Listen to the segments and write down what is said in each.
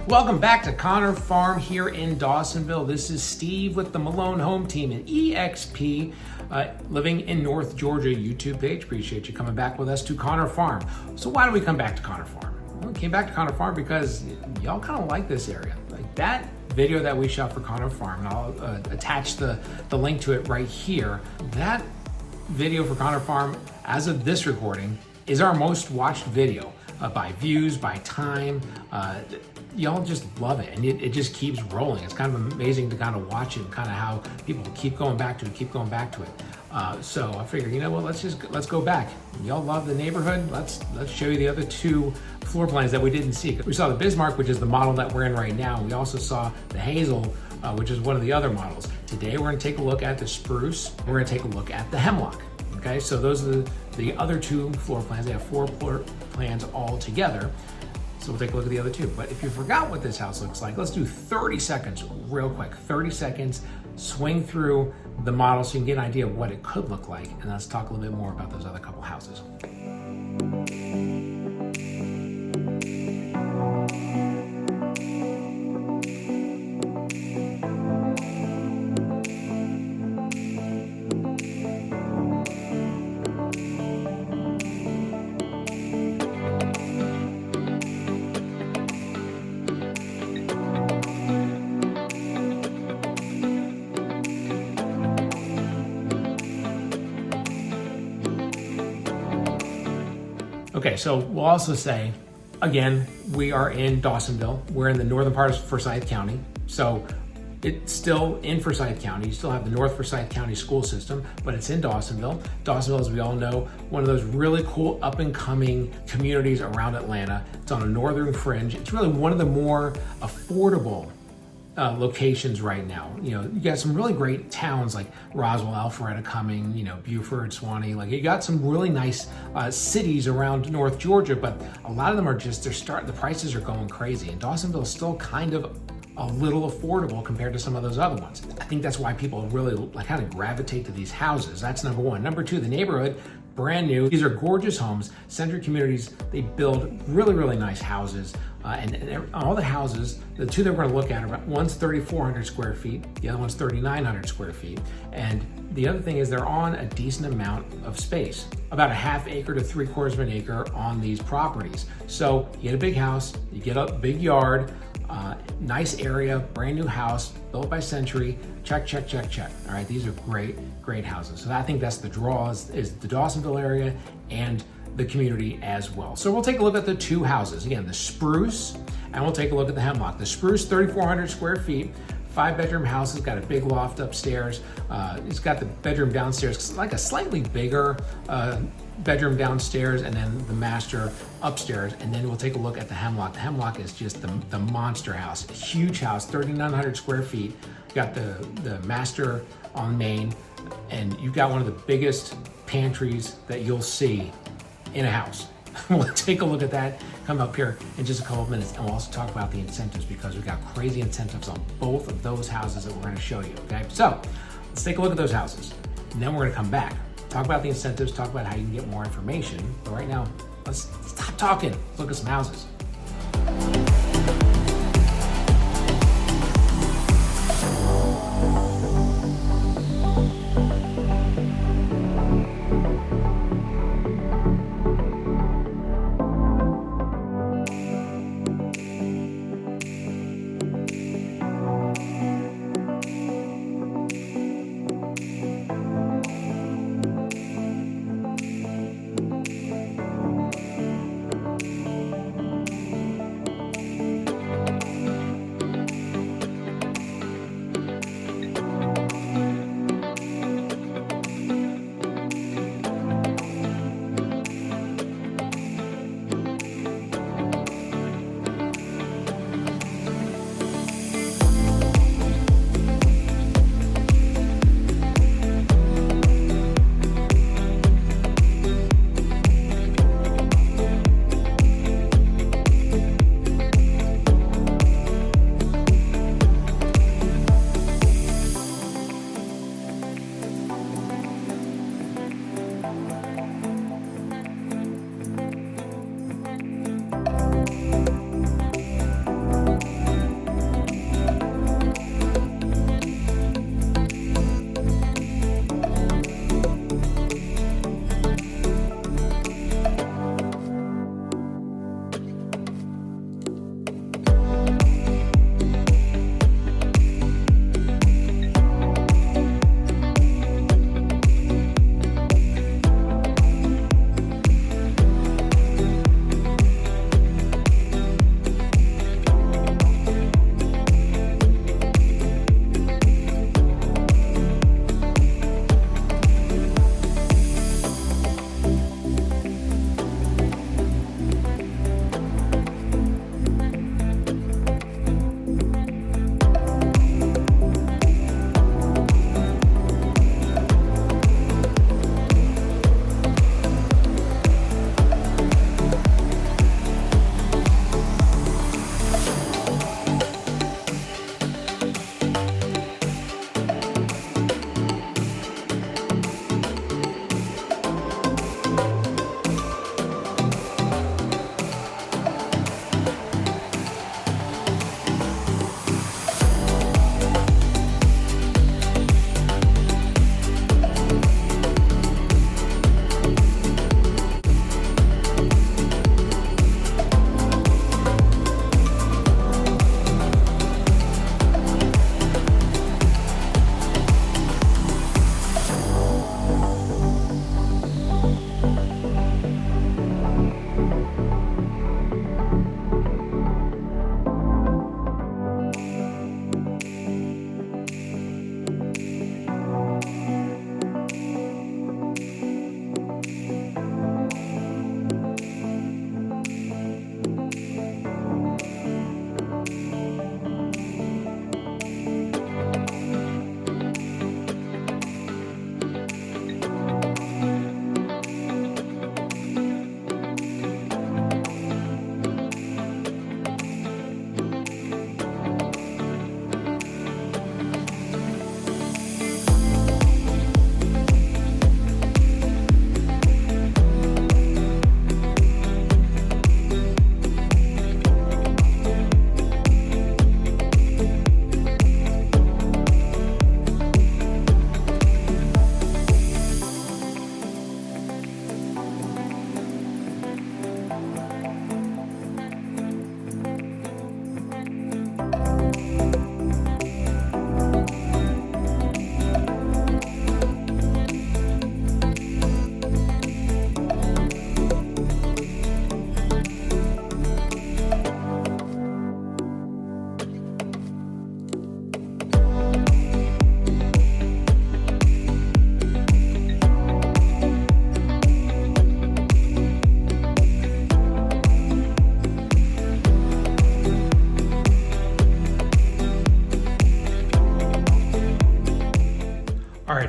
Welcome back to Connor Farm here in Dawsonville. This is Steve with the Malone Home Team and EXP, living in North Georgia YouTube page. Appreciate you coming back with us to Connor Farm. So why do we come back to Connor Farm? Well, we came back to Connor Farm because y'all kind of like this area. Like that video that we shot for Connor Farm, and I'll attach the link to it right here. That video for Connor Farm, as of this recording, is our most watched video by views, by time. Y'all just love it, and it just keeps rolling. It's kind of amazing to kind of watch it, and kind of how people keep going back to it, so I figured, you know what, let's go back. Y'all love the neighborhood. Let's show you the other two floor plans that we didn't see. We saw the Bismarck, which is the model that we're in right now. We also saw the Hazel, which is one of the other models. Today we're going to take a look at the Spruce. We're going to take a look at the Hemlock. Okay, so those are the other two floor plans. They have 4 floor plans all together. So we'll take a look at the other two. But if you forgot what this house looks like, let's do 30 seconds real quick. 30 seconds, swing through the model so you can get an idea of what it could look like. And let's talk a little bit more about those other couple houses. Okay, so we'll also say, again, we are in Dawsonville. We're in the northern part of Forsyth County. So it's still in Forsyth County. You still have the North Forsyth County school system, but it's in Dawsonville. Dawsonville, as we all know, one of those really cool up and coming communities around Atlanta. It's on a northern fringe. It's really one of the more affordable locations right now. You know, you got some really great towns like Roswell, Alpharetta, Cumming, you know, Beaufort, Swanee. Like you got some really nice cities around North Georgia, but a lot of them are just, the prices are going crazy. And Dawsonville is still kind of a little affordable compared to some of those other ones. I think that's why people really kind of gravitate to these houses. That's number one. Number two, the neighborhood, brand new. These are gorgeous homes, centered communities. They build really, really nice houses. And all the houses, the two that we're gonna look at, one's 3,400 square feet, the other one's 3,900 square feet. And the other thing is they're on a decent amount of space, about a ½ acre to 3/4 of an acre on these properties. So you get a big house, you get a big yard, nice area, brand new house, built by Century, check, check, check, check. All right, these are great, great houses. So I think that's the draw is the Dawsonville area and the community as well. So we'll take a look at the two houses. Again, the Spruce, and we'll take a look at the Hemlock. The Spruce, 3,400 square feet, 5-bedroom house. It's got a big loft upstairs. It's got the bedroom downstairs, like a slightly bigger bedroom downstairs, and then the master upstairs. And then we'll take a look at the Hemlock. The Hemlock is just the monster house, huge house, 3,900 square feet. You got the master on main, and you've got one of the biggest pantries that you'll see in a house. We'll take a look at that, come up here in just a couple of minutes, and we'll also talk about the incentives because we've got crazy incentives on both of those houses that we're going to show you, okay? So let's take a look at those houses, and then we're going to come back, talk about the incentives, talk about how you can get more information. But right now, let's stop talking. Let's look at some houses.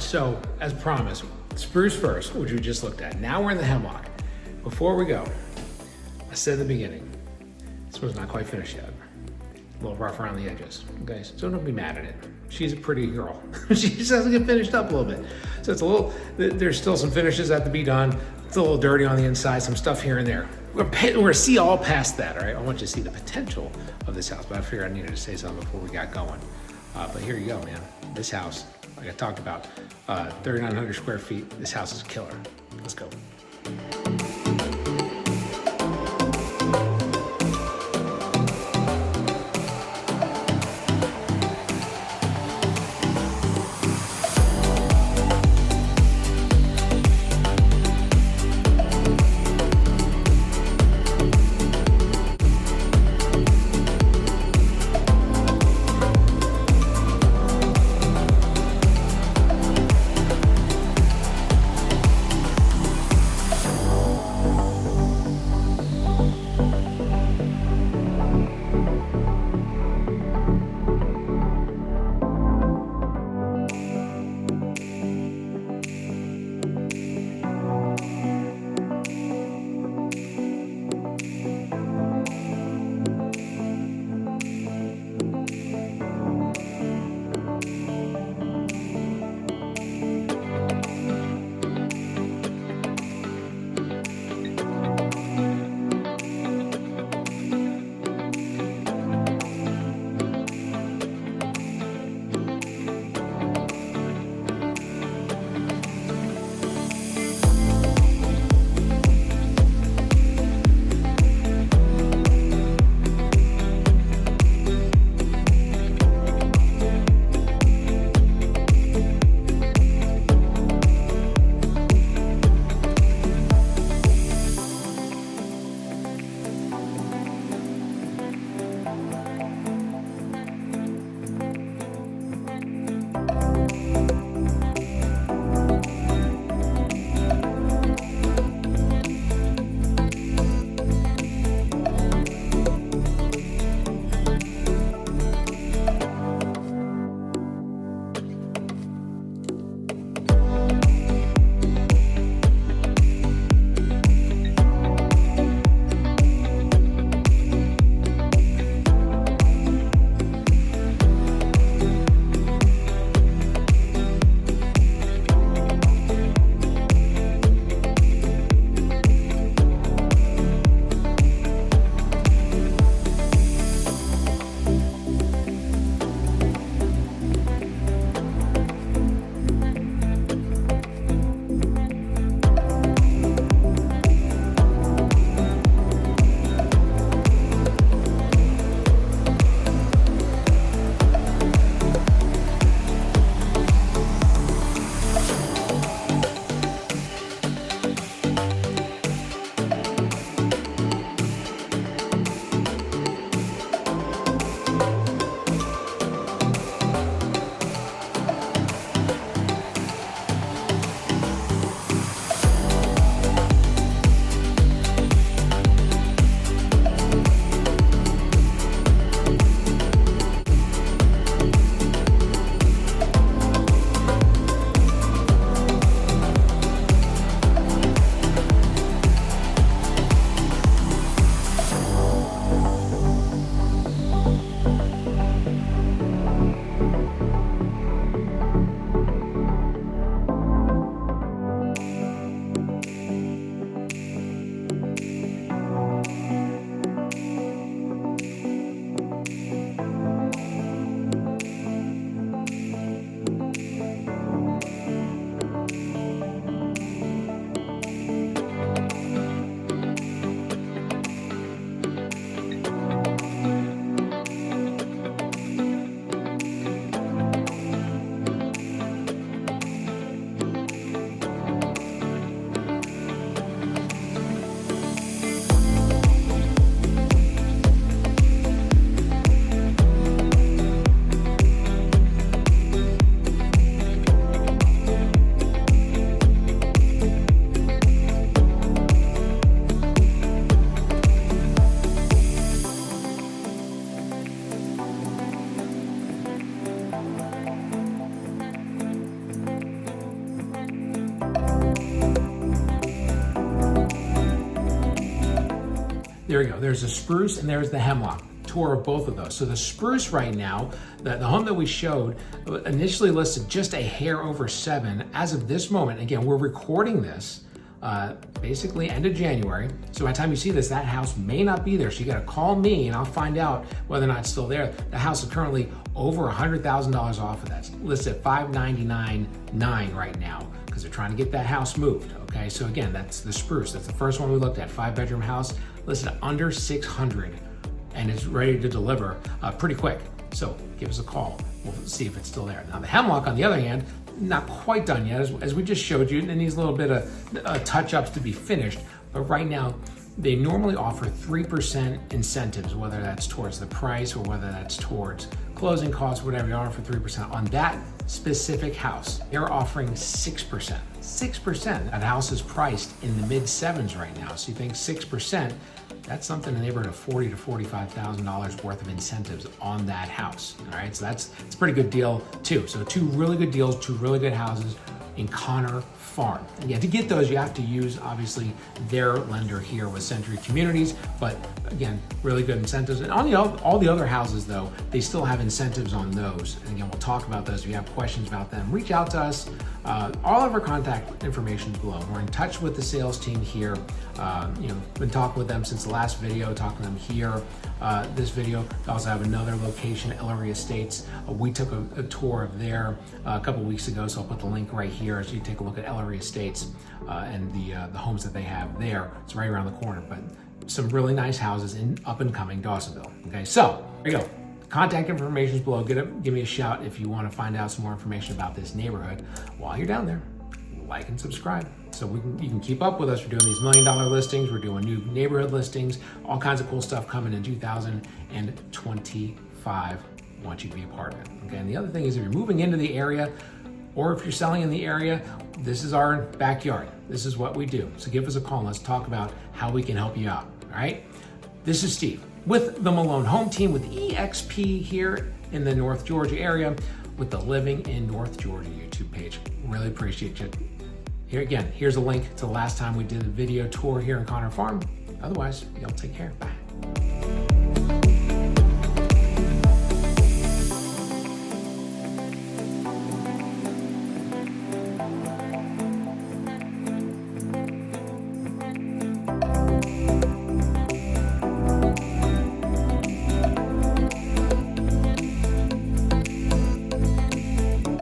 so as promised, Spruce first, which we just looked at. Now we're in the Hemlock. Before we go, I said at the beginning, this one's not quite finished yet. A little rough around the edges, okay? So don't be mad at it. She's a pretty girl. She just has to get finished up a little bit. So it's a little, there's still some finishes that have to be done. It's a little dirty on the inside, some stuff here and there. We're gonna see all past that, all right? I want you to see the potential of this house, but I figured I needed to say something before we got going. But here you go, man. This house, like I talked about, 3,900 square feet. This house is a killer. Let's go. there we go. There's the Spruce and there's the Hemlock. Tour of both of those. So the Spruce right now, the home that we showed initially listed just a hair over 7. As of this moment, again, we're recording this basically end of January. So by the time you see this, that house may not be there. So you got to call me and I'll find out whether or not it's still there. The house is currently over $100,000 off of that. It's listed at $599,900 right now because they're trying to get that house moved. Okay, so again, that's the Spruce. That's the first one we looked at, 5-bedroom house listed at under $600,000. And it's ready to deliver pretty quick. So give us a call. We'll see if it's still there. Now the Hemlock, on the other hand, not quite done yet, as we just showed you. It needs a little bit of touch-ups to be finished. But right now, they normally offer 3% incentives, whether that's towards the price or whether that's towards closing costs, whatever you offer 3%. On that specific house, they're offering 6%. 6%. That house is priced in the mid-7s right now. So you think 6%, that's something in the neighborhood of $40,000 to $45,000 worth of incentives on that house. All right, so it's a pretty good deal too. So 2 really good deals, 2 really good houses in Connor Farm. And yeah, to get those, you have to use obviously their lender here with Century Communities, but again, really good incentives. And on all the other houses though, they still have incentives on those. And again, we'll talk about those. If you have questions about them, reach out to us. All of our contact information is below. We're in touch with the sales team here. Been talking with them since the last video, talking to them here. This video, we also have another location, Ellery Estates. We took a tour of there a couple weeks ago, so I'll put the link right here so you take a look at Ellery Estates and the homes that they have there. It's right around the corner, but some really nice houses in up and coming Dawsonville. Okay, so there you go. Contact information is below. Give me a shout if you want to find out some more information about this neighborhood. While you're down there, like and subscribe so you can keep up with us. We're doing these $1 million listings. We're doing new neighborhood listings, all kinds of cool stuff coming in 2025. I want you to be a part of it. Okay, and the other thing is if you're moving into the area or if you're selling in the area, this is our backyard. This is what we do. So give us a call and let's talk about how we can help you out. All right, this is Steve with the Malone Home Team with EXP here in the North Georgia area with the Living in North Georgia YouTube page. Really appreciate you. Here again, here's a link to the last time we did a video tour here in Connor Farm. Otherwise, y'all take care. Bye.